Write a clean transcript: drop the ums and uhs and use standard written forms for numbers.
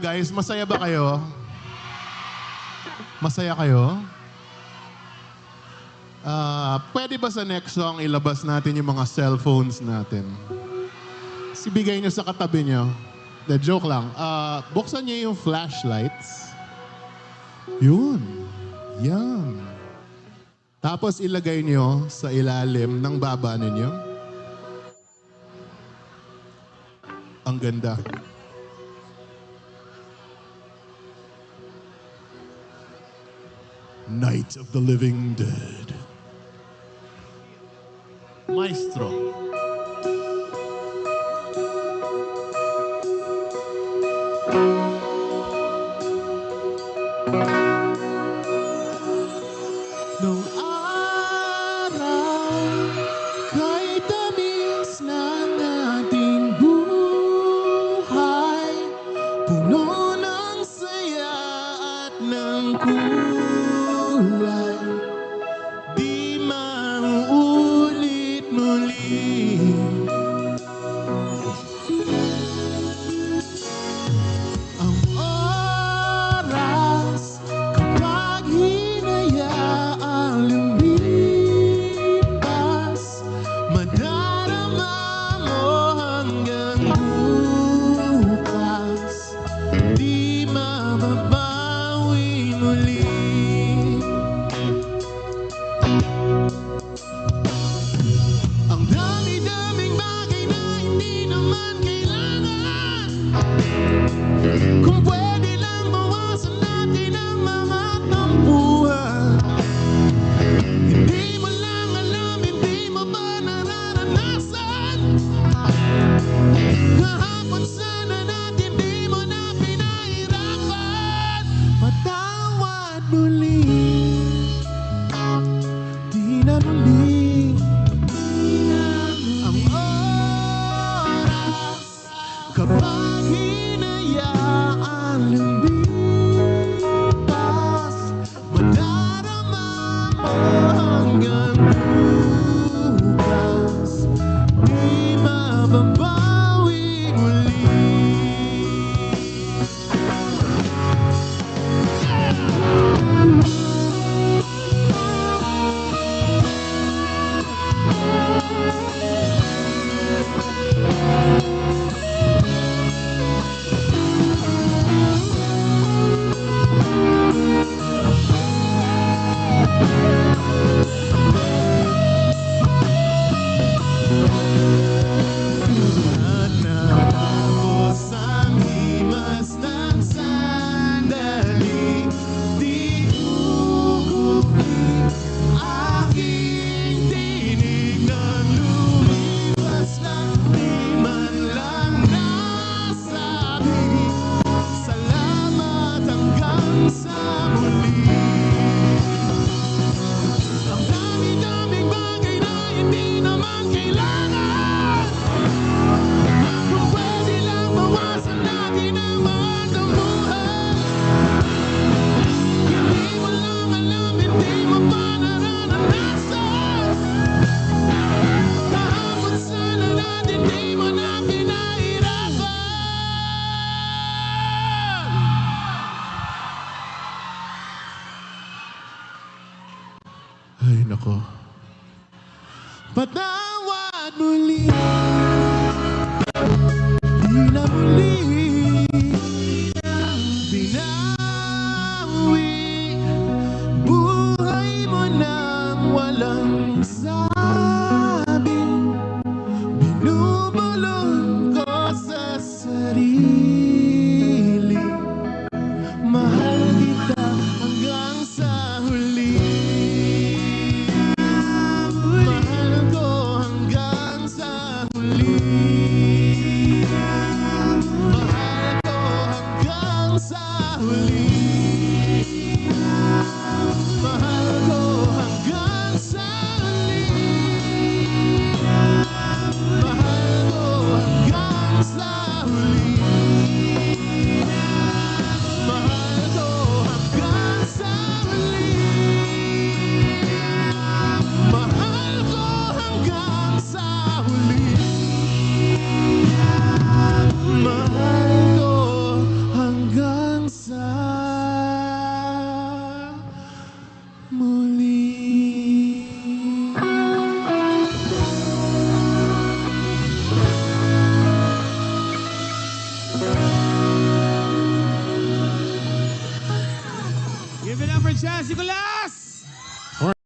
guys, masaya ba kayo? Masaya kayo? Pwede ba sa next song ilabas natin yung mga cellphones natin? Sibigay nyo sa katabi nyo. The joke lang. Buksan nyo yung flashlights. Yun. Yan. Tapos ilagay nyo sa ilalim ng baba ninyo. Ang ganda. Night of the Living Dead. Maestro. Nung araw, kay tamis ng ating buhay, puno ng saya at ng kulay, di mauulit muli. Ang oras kapag hinayaang lumipas, madarama mo hanggang bukas, di mababawi muli. Ang dami-daming bagay na hindi naman kailangan. Kung pwede lang bawasan natin ang mga tampuhan. Hindi mo lang alam, hindi mo ba nararanasan? Kahapon sana natin di mo na pinahirapan. Patawad muli, di na muli. Ang oras kapag hinayaan lumipas, madarama mo hanggang bukas, di mababawi muli. Natapos ang himas ng sandali, di ugupin aking tinig nang lumipas na di man lang nasabi, salamat hanggang sa muli. Ang dami-daming bagay na hindi naman kailangan. Kung pwede lang bawasan natin ang mga tampuhan. Hindi mo lang alam, hindi mo pa nararanasan. Kahapon sana natin di mo na pinahirapan. Ay, nako. Patawad muli, di na muli binawi. Buhay mo nang walang sabi, binubulong ko sa sarili. Mahal kita hanggang sa huli. Mahal ko hanggang sa huli. Mahal ko hanggang sa huli. Mahal ko hanggang sa huli. Mahal ko hanggang sa huli. Mahal ko hanggang sa huli. Mahal ko hanggang sa huli. Mahal ko hanggang muli. Give it up for Chelsea Colas!